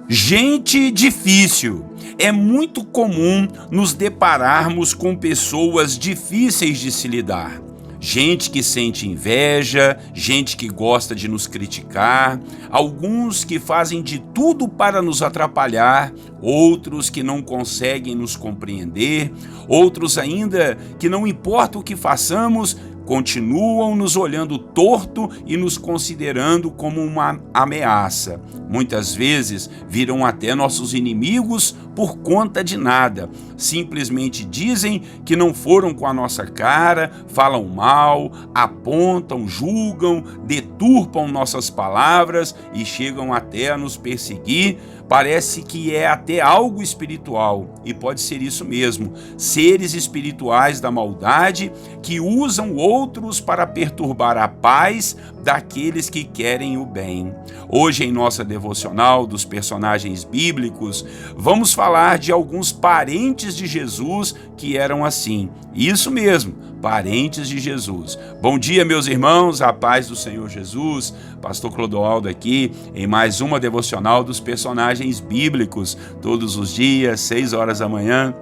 Gente difícil. É muito comum nos depararmos com pessoas difíceis de se lidar. Gente que sente inveja, gente que gosta de nos criticar, alguns que fazem de tudo para nos atrapalhar, outros que não conseguem nos compreender, outros ainda que não importa o que façamos, continuam nos olhando torto e nos considerando como uma ameaça. Muitas vezes viram até nossos inimigos por conta de nada. Simplesmente dizem que não foram com a nossa cara, falam mal, apontam, julgam, deturpam nossas palavras e chegam até a nos perseguir. Parece que é até algo espiritual, e pode ser isso mesmo, seres espirituais da maldade que usam outros para perturbar a paz daqueles que querem o bem. Hoje, em nossa devocional dos personagens bíblicos, vamos falar de alguns parentes de Jesus que eram assim. Isso mesmo, parentes de Jesus. Bom dia, meus irmãos, a paz do Senhor Jesus. Pastor Clodoaldo aqui em mais uma devocional dos personagens bíblicos, todos os dias, 6 horas da manhã.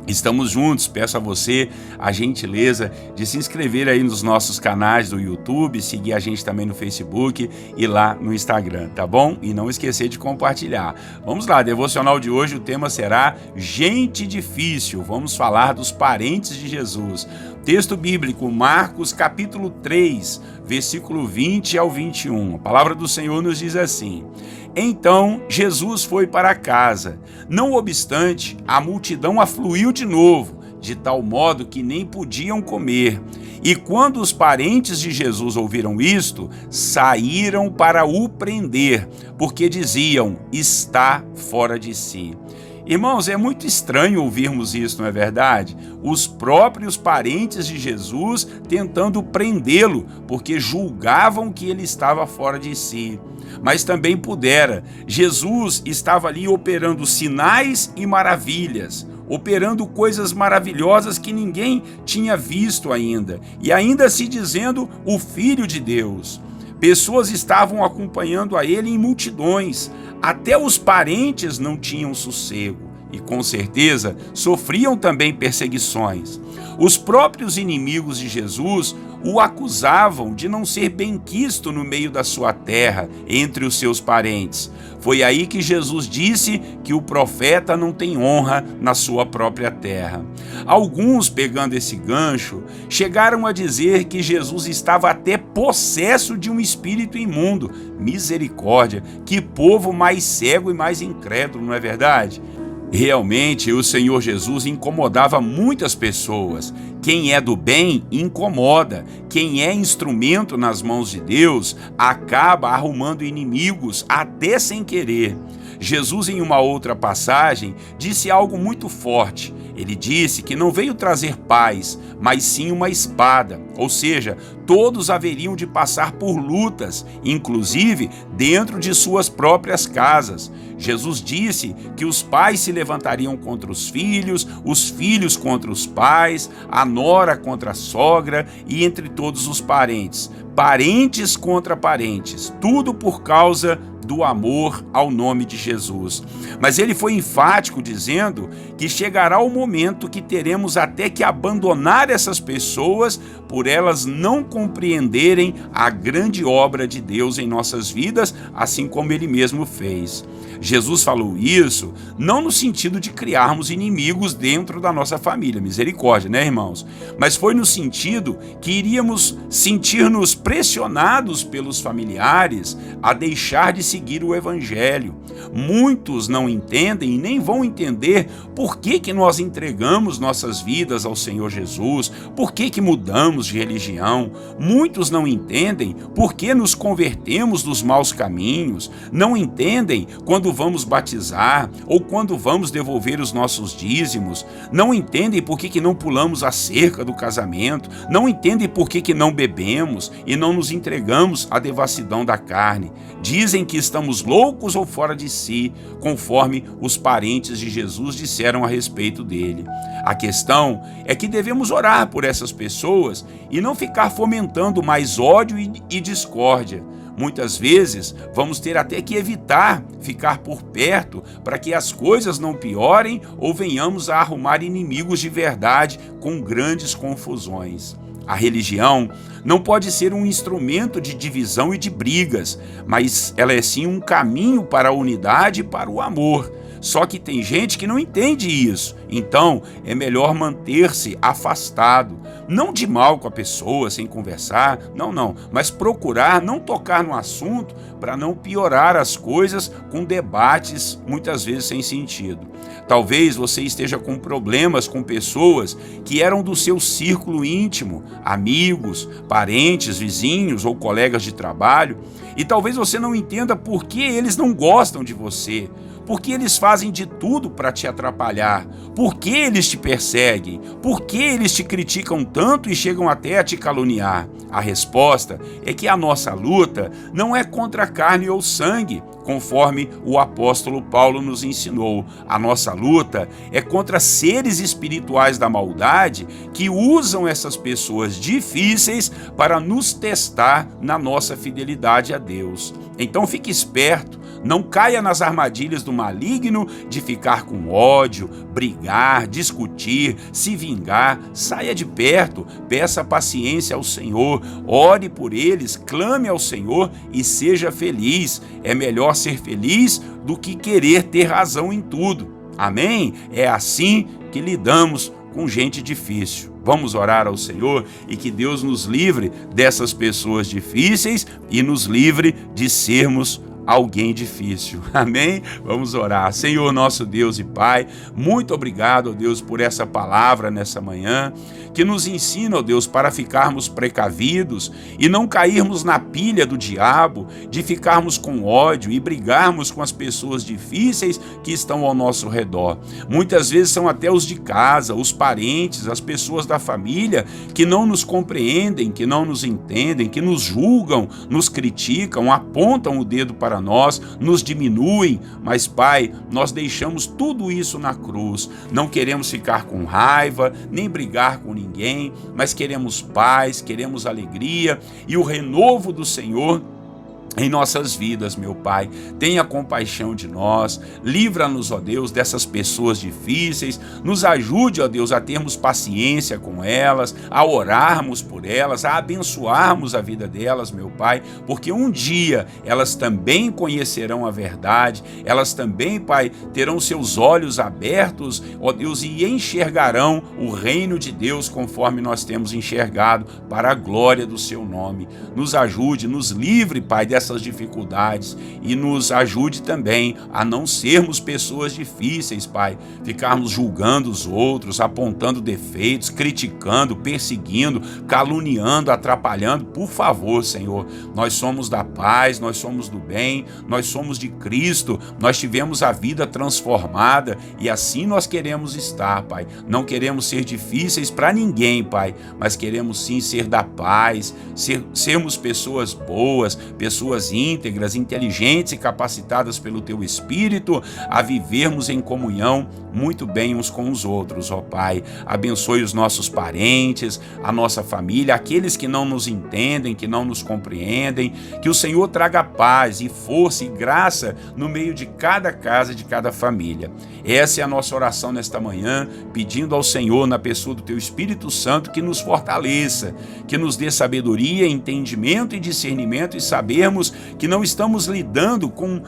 Estamos juntos, peço a você a gentileza de se inscrever aí nos nossos canais do YouTube, seguir a gente também no Facebook e lá no Instagram, tá bom? E não esquecer de compartilhar. Vamos lá, devocional de hoje, o tema será Gente Difícil. Vamos falar dos parentes de Jesus. Texto bíblico, Marcos capítulo 3, versículo 20 ao 21. A palavra do Senhor nos diz assim: Então Jesus foi para casa. Não obstante, a multidão afluiu de novo, de tal modo que nem podiam comer. E quando os parentes de Jesus ouviram isto, saíram para o prender, porque diziam: está fora de si. Irmãos, é muito estranho ouvirmos isso, não é verdade? Os próprios parentes de Jesus tentando prendê-lo, porque julgavam que ele estava fora de si. Mas também pudera. Jesus estava ali operando sinais e maravilhas, operando coisas maravilhosas que ninguém tinha visto ainda, e ainda se dizendo o Filho de Deus. Pessoas estavam acompanhando a ele em multidões, até os parentes não tinham sossego e, com certeza, sofriam também perseguições. Os próprios inimigos de Jesus o acusavam de não ser benquisto no meio da sua terra, entre os seus parentes. Foi aí que Jesus disse que o profeta não tem honra na sua própria terra. Alguns, pegando esse gancho, chegaram a dizer que Jesus estava até possesso de um espírito imundo. Misericórdia, que povo mais cego e mais incrédulo, não é verdade? Realmente, o Senhor Jesus incomodava muitas pessoas. Quem é do bem incomoda. Quem é instrumento nas mãos de Deus acaba arrumando inimigos até sem querer. Jesus, em uma outra passagem, disse algo muito forte. Ele disse que não veio trazer paz, mas sim uma espada. Ou seja, todos haveriam de passar por lutas, inclusive dentro de suas próprias casas. Jesus disse que os pais se levantariam contra os filhos contra os pais, a nora contra a sogra e entre todos os parentes. Parentes contra parentes, tudo por causa do amor ao nome de Jesus. Mas ele foi enfático dizendo que chegará o momento que teremos até que abandonar essas pessoas por elas não compreenderem a grande obra de Deus em nossas vidas, assim como ele mesmo fez. Jesus falou isso não no sentido de criarmos inimigos dentro da nossa família, misericórdia, né, irmãos? Mas foi no sentido que iríamos sentir-nos pressionados pelos familiares a deixar de seguir o evangelho. Muitos não entendem e nem vão entender por que nós entregamos nossas vidas ao Senhor Jesus, por que mudamos de religião. Muitos não entendem por que nos convertemos dos maus caminhos, não entendem quando vamos batizar ou quando vamos devolver os nossos dízimos, não entendem por que não pulamos a cerca do casamento, não entendem por que não bebemos e não nos entregamos à devassidão da carne. Dizem que estamos loucos ou fora de si, conforme os parentes de Jesus disseram a respeito dele. A questão é que devemos orar por essas pessoas e não ficar fomentando mais ódio e discórdia. Muitas vezes vamos ter até que evitar ficar por perto para que as coisas não piorem ou venhamos a arrumar inimigos de verdade com grandes confusões. A religião não pode ser um instrumento de divisão e de brigas, mas ela é sim um caminho para a unidade e para o amor. Só que tem gente que não entende isso, então é melhor manter-se afastado. Não de mal com a pessoa, sem conversar, não, mas procurar não tocar no assunto para não piorar as coisas com debates muitas vezes sem sentido. Talvez você esteja com problemas com pessoas que eram do seu círculo íntimo, amigos, parentes, vizinhos ou colegas de trabalho, e talvez você não entenda por que eles não gostam de você. Por que eles fazem de tudo para te atrapalhar? Por que eles te perseguem? Por que eles te criticam tanto e chegam até a te caluniar? A resposta é que a nossa luta não é contra carne ou sangue, conforme o apóstolo Paulo nos ensinou. A nossa luta é contra seres espirituais da maldade que usam essas pessoas difíceis para nos testar na nossa fidelidade a Deus. Então fique esperto. Não caia nas armadilhas do maligno de ficar com ódio, brigar, discutir, se vingar. Saia de perto, peça paciência ao Senhor, ore por eles, clame ao Senhor e seja feliz. É melhor ser feliz do que querer ter razão em tudo. Amém? É assim que lidamos com gente difícil. Vamos orar ao Senhor e que Deus nos livre dessas pessoas difíceis e nos livre de sermos alguém difícil. Amém? Vamos orar. Senhor, nosso Deus e Pai, muito obrigado, ó Deus, por essa palavra nessa manhã, que nos ensina, ó Deus, para ficarmos precavidos e não cairmos na pilha do diabo, de ficarmos com ódio e brigarmos com as pessoas difíceis que estão ao nosso redor. Muitas vezes são até os de casa, os parentes, as pessoas da família que não nos compreendem, que não nos entendem, que nos julgam, nos criticam, apontam o dedo para nós, nos diminuem, mas Pai, nós deixamos tudo isso na cruz. Não queremos ficar com raiva, nem brigar com ninguém, mas queremos paz, queremos alegria e o renovo do Senhor em nossas vidas, meu Pai. Tenha compaixão de nós, livra-nos, ó Deus, dessas pessoas difíceis, nos ajude, ó Deus, a termos paciência com elas, a orarmos por elas, a abençoarmos a vida delas, meu Pai, porque um dia elas também conhecerão a verdade, elas também, Pai, terão seus olhos abertos, ó Deus, e enxergarão o reino de Deus conforme nós temos enxergado, para a glória do seu nome. Nos ajude, nos livre, Pai, dessas dificuldades e nos ajude também a não sermos pessoas difíceis, Pai, ficarmos julgando os outros, apontando defeitos, criticando, perseguindo, caluniando, atrapalhando. Por favor, Senhor, nós somos da paz, nós somos do bem, nós somos de Cristo, nós tivemos a vida transformada e assim nós queremos estar, Pai. Não queremos ser difíceis para ninguém, Pai, mas queremos sim ser da paz, sermos pessoas boas, pessoas íntegras, inteligentes e capacitadas pelo Teu Espírito a vivermos em comunhão muito bem uns com os outros, ó Pai. Abençoe os nossos parentes, a nossa família, aqueles que não nos entendem, que não nos compreendem, que o Senhor traga paz e força e graça no meio de cada casa, de cada família. Essa é a nossa oração nesta manhã, pedindo ao Senhor, na pessoa do Teu Espírito Santo, que nos fortaleça, que nos dê sabedoria, entendimento e discernimento e sabermos que não estamos lidando com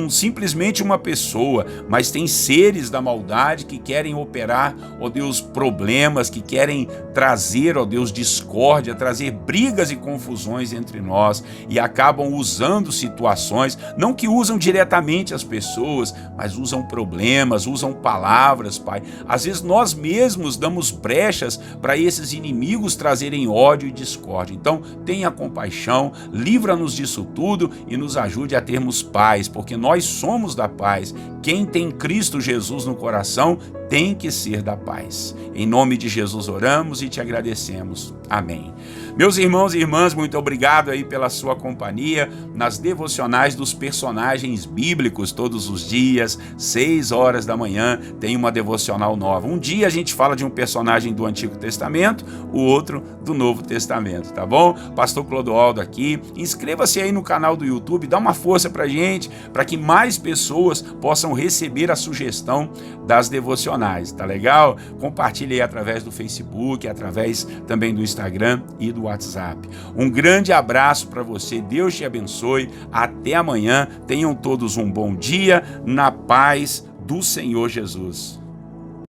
simplesmente uma pessoa, mas tem seres da maldade que querem operar, ó Deus, problemas, que querem trazer, ó Deus, discórdia, trazer brigas e confusões entre nós e acabam usando situações, não que usam diretamente as pessoas, mas usam problemas, usam palavras, Pai. Às vezes nós mesmos damos brechas para esses inimigos trazerem ódio e discórdia. Então, tenha compaixão, livra-nos disso tudo e nos ajude a termos paz, porque nós somos da paz. Quem tem Cristo Jesus no coração tem que ser da paz. Em nome de Jesus oramos e te agradecemos. Amém. Meus irmãos e irmãs, muito obrigado aí pela sua companhia nas devocionais dos personagens bíblicos. Todos os dias, 6 horas da manhã, tem uma devocional nova. Um dia a gente fala de um personagem do Antigo Testamento, o outro do Novo Testamento, tá bom? Pastor Clodoaldo aqui. Inscreva-se aí no canal do YouTube, dá uma força pra gente, para que mais pessoas possam receber a sugestão das devocionais, tá legal? Compartilhe aí através do Facebook, através também do Instagram e do WhatsApp. Um grande abraço para você, Deus te abençoe, até amanhã, tenham todos um bom dia, na paz do Senhor Jesus.